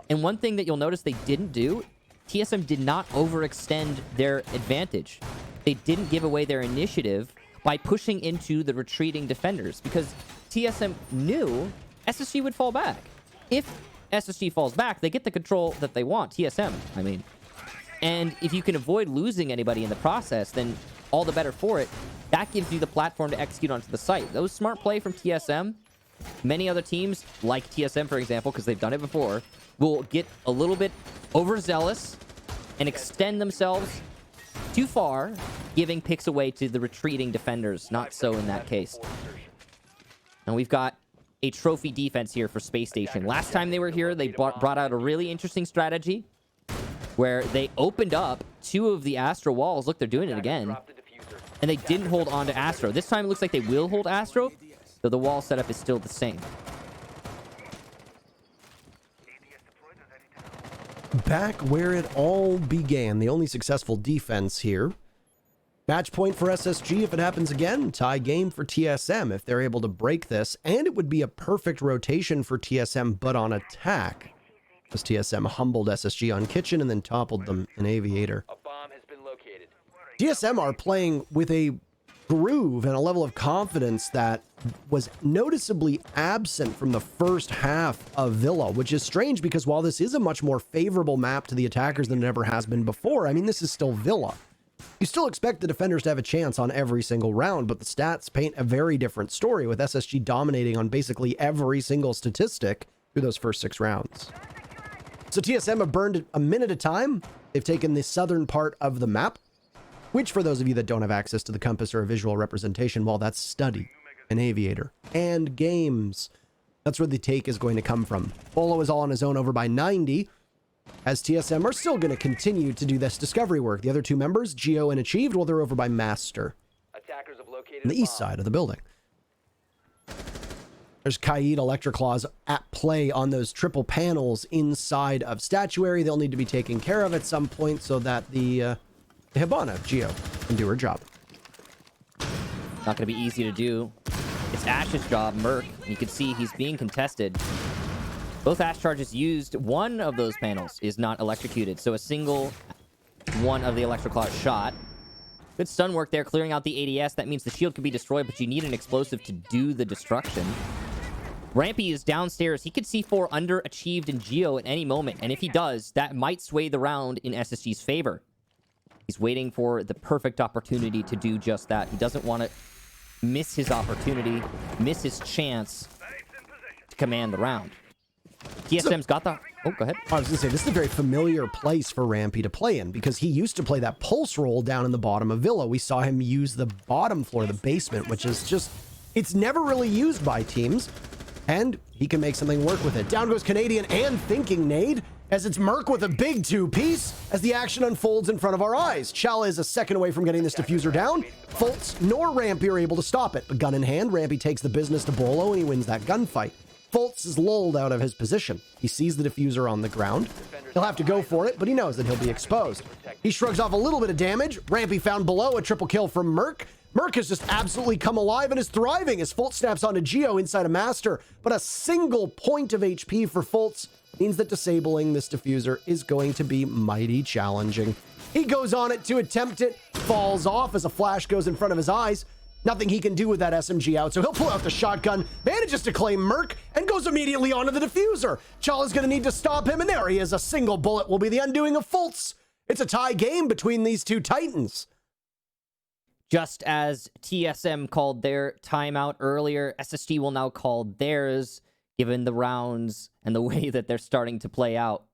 And one thing that you'll notice they didn't do, TSM did not overextend their advantage. They didn't give away their initiative by pushing into the retreating defenders, because TSM knew SSG would fall back. If SSG falls back, they get the control that they want, TSM, I mean. And if you can avoid losing anybody in the process, then all the better for it. That gives you the platform to execute onto the site. That was smart play from TSM. Many other teams, like TSM, for example, because they've done it before, will get a little bit overzealous and extend themselves too far, giving picks away to the retreating defenders. Not so in that case. And we've got a trophy defense here for Spacestation. Last time they were here, they brought out a really interesting strategy where they opened up 2 of the Astro walls. Look, they're doing it again. And they didn't hold on to Astro. This time it looks like they will hold Astro, though the wall setup is still the same. Back where it all began, the only successful defense here. Match point for SSG if it happens again. Tie game for TSM if they're able to break this. And it would be a perfect rotation for TSM, but on attack. As TSM humbled SSG on Kitchen and then toppled them in Aviator. A bomb has been located. TSM are playing with a groove and a level of confidence that was noticeably absent from the first half of Villa, which is strange because while this is a much more favorable map to the attackers than it ever has been before, I mean, this is still Villa. You still expect the defenders to have a chance on every single round, but the stats paint a very different story, with SSG dominating on basically every single statistic through those first 6 rounds. So TSM have burned a minute at a time. They've taken the southern part of the map, which for those of you that don't have access to the compass or a visual representation, well, that's study, an Aviator, and games. That's where the take is going to come from. Bolo is all on his own over by 90, as TSM are still going to continue to do this discovery work. The other 2 members, Geo and Achieved, well, they're over by Master Attackers have located on the a east bomb. side of the building. There's Kaid Electroclaws at play on those triple panels inside of Statuary. They'll need to be taken care of at some point so that the Hibana, Geo, can do her job. Not going to be easy to do. It's Ash's job, Merc. You can see he's being contested. Both Ash charges used. One of those panels is not electrocuted, so a single one of the Electroclaws shot. Good stun work there, clearing out the ADS. That means the shield can be destroyed, but you need an explosive to do the destruction. Rampy is downstairs. He could C4 under Achieved and Geo at any moment, and if he does, that might sway the round in SSG's favor. He's waiting for the perfect opportunity to do just that. He doesn't want to miss his opportunity, miss his chance to command the round. TSM's got the... Oh, go ahead. I was going to say, this is a very familiar place for Rampy to play in because he used to play that pulse roll down in the bottom of Villa. We saw him use the bottom floor, the basement, which is just... It's never really used by teams, and he can make something work with it. Down goes Canadian and thinking nade, as it's Merc with a big 2-piece as the action unfolds in front of our eyes. Chala is a second away from getting this diffuser down. Fultz nor Rampy are able to stop it, but gun in hand, Rampy takes the business to Bolo and he wins that gunfight. Fultz is lulled out of his position. He sees the diffuser on the ground. He'll have to go for it, but he knows that he'll be exposed. He shrugs off a little bit of damage. Rampy found below, a triple kill from Merc. Merc has just absolutely come alive and is thriving as Fultz snaps onto Geo inside a Master, but a single point of HP for Fultz means that disabling this diffuser is going to be mighty challenging. He goes on it to attempt it, falls off as a flash goes in front of his eyes. Nothing he can do with that SMG out, so he'll pull out the shotgun, manages to claim Merc, and goes immediately onto the diffuser. Chala's going to need to stop him, and there he is. A single bullet will be the undoing of Fultz. It's a tie game between these 2 titans. Just as TSM called their timeout earlier, SSG will now call theirs, given the rounds and the way that they're starting to play out.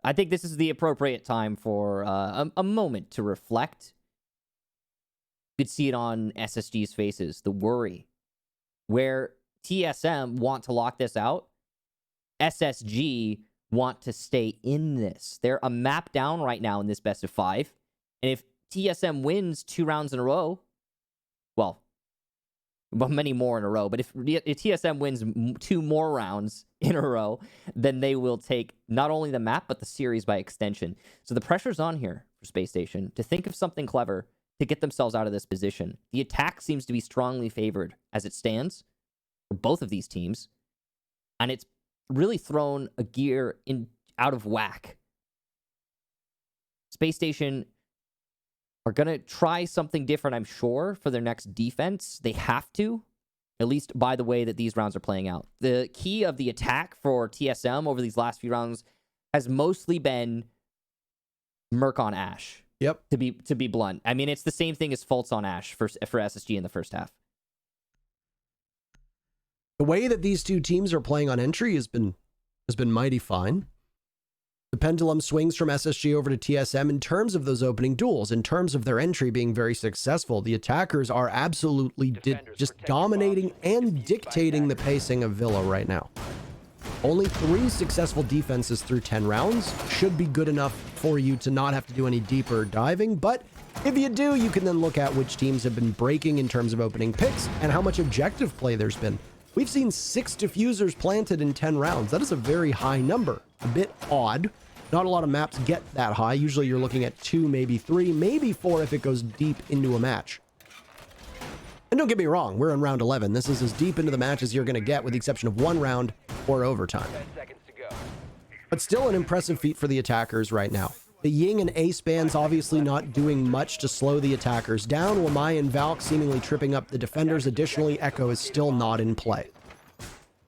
I think this is the appropriate time for a moment to reflect. You could see it on SSG's faces, the worry. Where TSM want to lock this out, SSG want to stay in this. They're a map down right now in this best of 5. And if TSM wins 2 rounds in a row, well, many more in a row, but if TSM wins 2 more rounds in a row, then they will take not only the map, but the series by extension. So the pressure's on here for Space Station to think of something clever to get themselves out of this position. The attack seems to be strongly favored as it stands for both of these teams, and it's really thrown a gear out of whack. Space Station are going to try something different, I'm sure, for their next defense. They have to, at least by the way that these rounds are playing out. The key of the attack for TSM over these last few rounds has mostly been Merc on Ash. Yep. To be blunt. I mean, it's the same thing as Fultz on Ash for SSG in the first half. The way that these 2 teams are playing on entry has been mighty fine. The pendulum swings from SSG over to TSM in terms of those opening duels, in terms of their entry being very successful. The attackers are absolutely just dominating and dictating the pacing of Villa right now. Only 3 successful defenses through 10 rounds should be good enough for you to not have to do any deeper diving, but If you do, you can then look at which teams have been breaking in terms of opening picks and how much objective play there's been. We've seen 6 diffusers planted in 10 rounds. That is a very high number. A bit odd. Not a lot of maps get that high. Usually you're looking at 2, maybe 3, maybe 4 if it goes deep into a match. And don't get me wrong, we're in round 11. This is as deep into the match as you're going to get, with the exception of 1 round or overtime. 10 seconds to go. But still an impressive feat for the attackers right now. The Ying and Ace bands obviously not doing much to slow the attackers down. Wamai and Valk seemingly tripping up the defenders. Additionally, Echo is still not in play.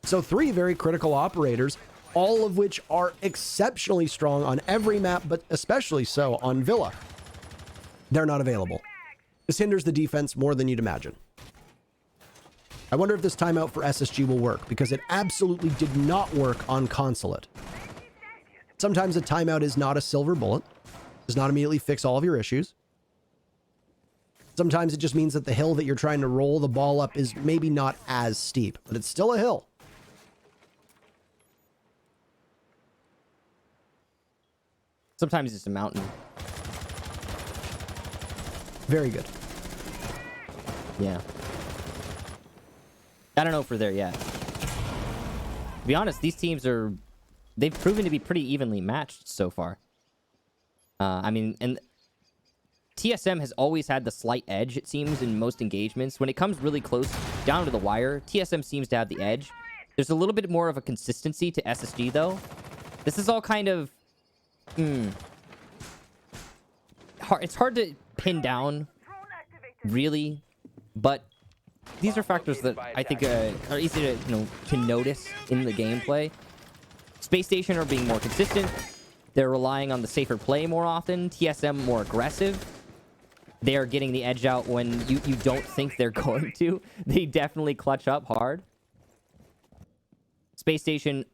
So 3 very critical operators, all of which are exceptionally strong on every map, but especially so on Villa. They're not available. This hinders the defense more than you'd imagine. I wonder if this timeout for SSG will work, because it absolutely did not work on Consulate. Sometimes a timeout is not a silver bullet. Does not immediately fix all of your issues. Sometimes it just means that the hill that you're trying to roll the ball up is maybe not as steep, but it's still a hill. Sometimes it's a mountain. Very good. Yeah. I don't know if we're there yet. To be honest, these teams they've proven to be pretty evenly matched so far. I mean, and TSM has always had the slight edge, it seems, in most engagements. When it comes really close down to the wire, TSM seems to have the edge. There's a little bit more of a consistency to SSG, though. This is all kind of... It's hard to pin down, really, but these are factors that I think are easy to notice in the gameplay. Spacestation are being more consistent. They're relying on the safer play more often. TSM more aggressive. They are getting the edge out when you don't think they're going to. They definitely clutch up hard. Spacestation,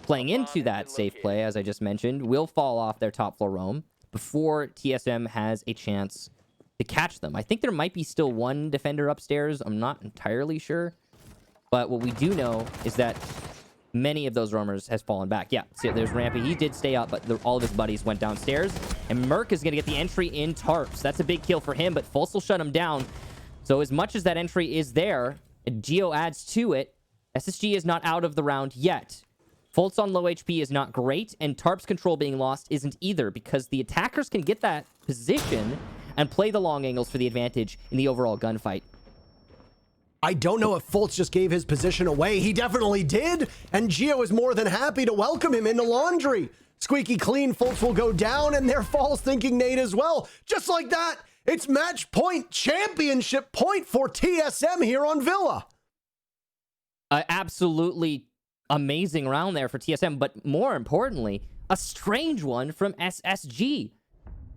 playing into that safe play, as I just mentioned, will fall off their top floor roam before TSM has a chance to catch them. I think there might be still 1 defender upstairs. I'm not entirely sure. But what we do know is that many of those roamers has fallen back. Yeah, see, there's Rampy. He did stay up, but all of his buddies went downstairs. And Merc is going to get the entry in tarps. That's a big kill for him, but Fultz will shut him down. So as much as that entry is there, Geo adds to it. SSG is not out of the round yet. Fultz on low HP is not great, and tarps control being lost isn't either, because the attackers can get that position and play the long angles for the advantage in the overall gunfight. I don't know if Fultz just gave his position away. He definitely did. And Geo is more than happy to welcome him into Laundry. Squeaky clean. Fultz will go down, and there falls thinking Nate as well. Just like that, it's match point, championship point for TSM here on Villa. Absolutely amazing round there for TSM, but more importantly, a strange one from SSG.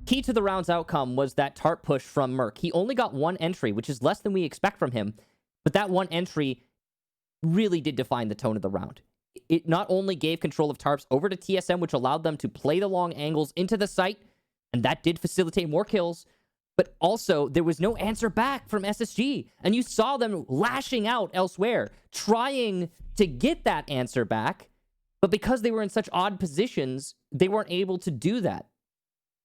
Key to the round's outcome was that tarp push from Merc. He only got 1 entry, which is less than we expect from him. But that 1 entry really did define the tone of the round. It not only gave control of tarps over to TSM, which allowed them to play the long angles into the site, and that did facilitate more kills, but also there was no answer back from SSG. And you saw them lashing out elsewhere, trying to get that answer back. But because they were in such odd positions, they weren't able to do that.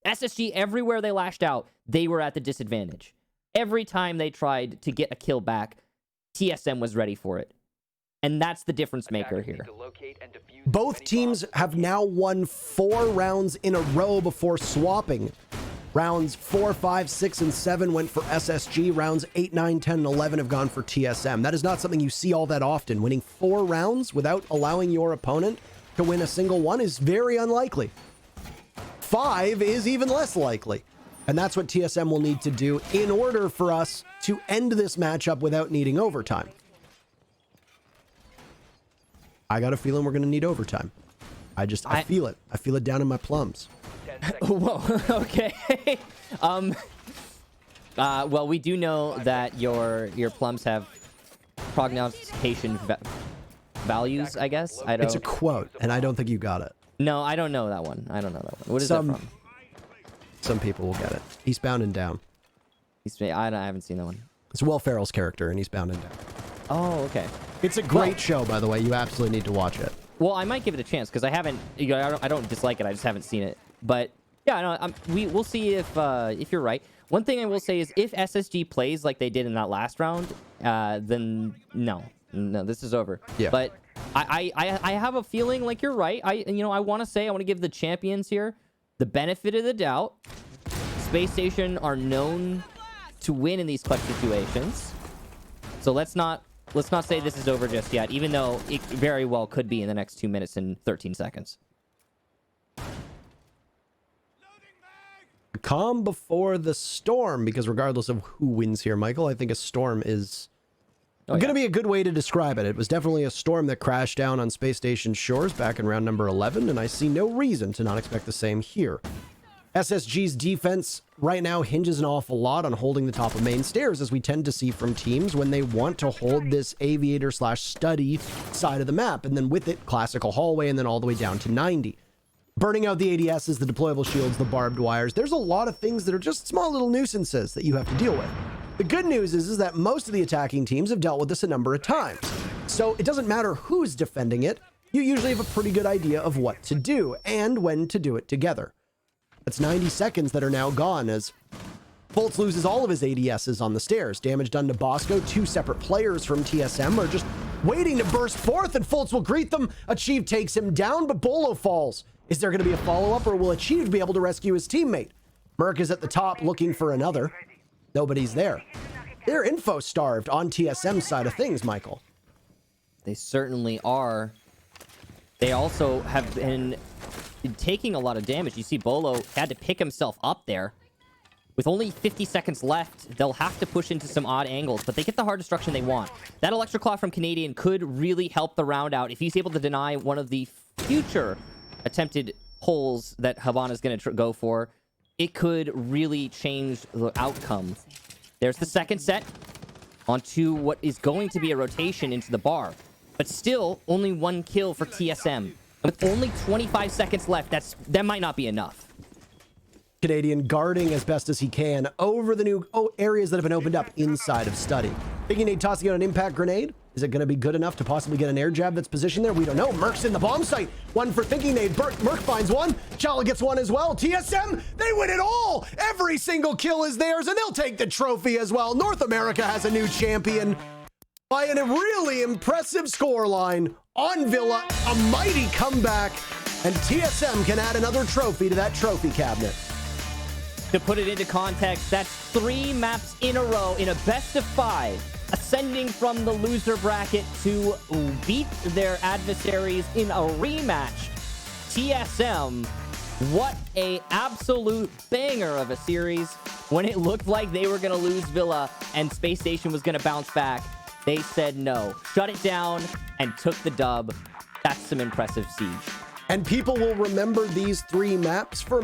SSG, everywhere they lashed out, they were at the disadvantage. Every time they tried to get a kill back, TSM was ready for it. And that's the difference maker here. Both teams have now won 4 rounds in a row before swapping. Rounds 4, 5, 6, and 7 went for SSG. Rounds 8, 9, 10, and 11 have gone for TSM. That is not something you see all that often. Winning 4 rounds without allowing your opponent to win a single one is very unlikely. 5 is even less likely. And that's what TSM will need to do in order for us to end this matchup without needing overtime. I got a feeling we're going to need overtime. I feel it. I feel it down in my plums. Whoa, okay. Well, we do know that your plums have prognostication values, I guess. It's a quote, and I don't think you got it. No, I don't know that one. I don't know that one. What is that from? Some people will get it. Eastbound and Down. I haven't seen that one. It's Will Ferrell's character in Eastbound and Down. Oh, okay. It's a great show, by the way. You absolutely need to watch it. Well, I might give it a chance because I haven't. I don't dislike it. I just haven't seen it. But Yeah, no, we'll see if you're right. One thing I will say is if SSG plays like they did in that last round, then no, this is over. Yeah. But I have a feeling like you're right. I want to give the champions here the benefit of the doubt. Spacestation are known to win in these clutch situations, so let's not say this is over just yet, even though it very well could be in the next 2 minutes and 13 seconds. Calm before the storm, because regardless of who wins here, Michael, I think a storm is going to be a good way to describe it. It was definitely a storm that crashed down on Space Station shores back in round number 11, and I see no reason to not expect the same here. SSG's defense right now hinges an awful lot on holding the top of main stairs, as we tend to see from teams when they want to hold this aviator/study side of the map, and then with it, classical hallway, and then all the way down to 90. Burning out the ADSs, the deployable shields, the barbed wires. There's a lot of things that are just small little nuisances that you have to deal with. The good news is that most of the attacking teams have dealt with this a number of times. So it doesn't matter who's defending it. You usually have a pretty good idea of what to do and when to do it together. That's 90 seconds that are now gone as Fultz loses all of his ADSs on the stairs. Damage done to Bosco. 2 separate players from TSM are just waiting to burst forth, and Fultz will greet them. Achieve takes him down, but Bolo falls. Is there going to be a follow-up, or will Achieve be able to rescue his teammate? Merc is at the top looking for another. Nobody's there. They're info-starved on TSM's side of things, Michael. They certainly are. They also have been taking a lot of damage. You see Bolo had to pick himself up there. With only 50 seconds left, they'll have to push into some odd angles, but they get the hard destruction they want. That Electroclaw from Canadian could really help the round out if he's able to deny one of the future attempted holes that Habana's going to go for. It could really change the outcome. There's the second set onto what is going to be a rotation into the bar, but still only 1 kill for TSM. With only 25 seconds left, that might not be enough. Canadian guarding as best as he can over the new areas that have been opened up inside of study. Thinking Nate tossing out an impact grenade. Is it going to be good enough to possibly get an air jab that's positioned there? We don't know. Merc's in the bomb site. One for Thinking Nate. Merc finds one. Chala gets one as well. TSM, they win it all. Every single kill is theirs, and they'll take the trophy as well. North America has a new champion by a really impressive scoreline on Villa. A mighty comeback, and TSM can add another trophy to that trophy cabinet. To put it into context, that's 3 maps in a row in a best of 5. Ascending from the loser bracket to beat their adversaries in a rematch. TSM, what a absolute banger of a series. When it looked like they were going to lose Villa and Space Station was going to bounce back, they said no, shut it down, and took the dub. That's some impressive siege. And people will remember these 3 maps for